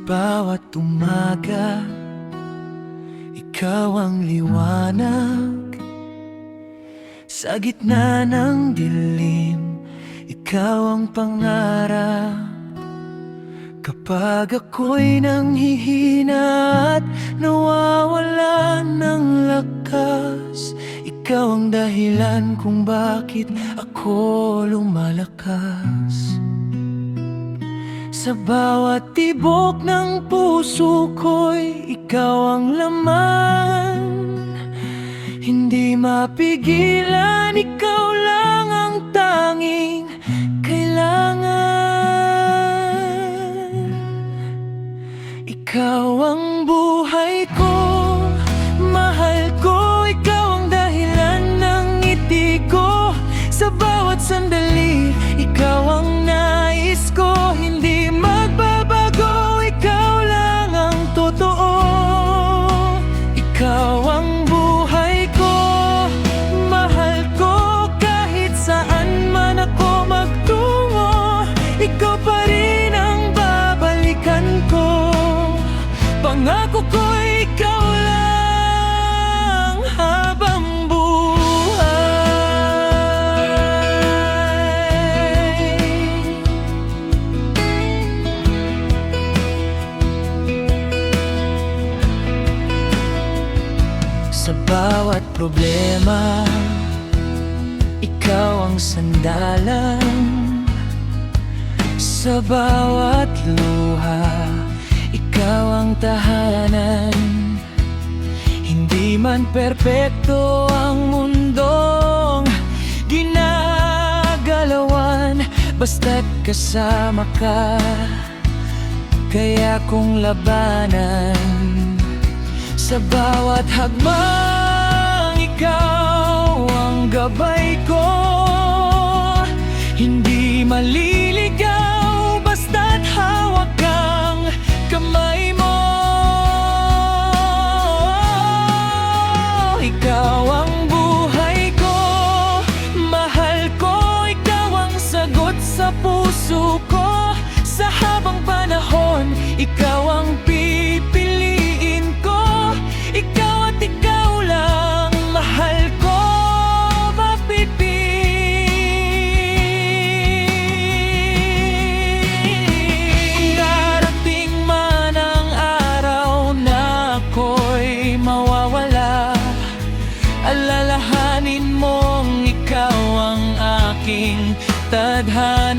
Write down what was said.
bawat umaga, ikaw ang liwanag. Sa gitna ng dilim, ikaw ang pangarap. Kapag ako'y nanghihina at nawawalan ng lakas, ikaw ang dahilan kung bakit ako lumalakas. Sa bawat tibok ng puso ko'y ikaw ang laman. Hindi mapigilan, ikaw lang ang tanging kailangan. Ikaw ang buhay ko, mahal ko. Ikaw ang dahilan ng ngiti ko. Sa bawat sandali, ikaw ang nais ko. Hindi magbabago, ikaw lang ang totoo. Ikaw ang buhay ko, mahal ko. Kahit saan man ako magtungo, ikaw pa rin ang babalikan ko. Pangako ko, ikaw lang habang sa bawat problema, ikaw ang sandalan. Sa bawat luha, ikaw ang tahanan. Hindi man perpekto ang mundong ginagalawan, basta't kasama ka, kaya kong labanan. Sa bawat hagmang, ikaw ang gabay ko. Hindi maliligaw, basta't hawak kang kamay mo. Ikaw ang buhay ko, mahal ko. Ikaw ang sagot sa puso ko. Sa habang panahon, ikaw ang pipiliin ko. Ikaw at ikaw lang, mahal ko, mapipili. Darating man ang araw na ako'y mawawala, alalahanin mong ikaw ang aking tadhana.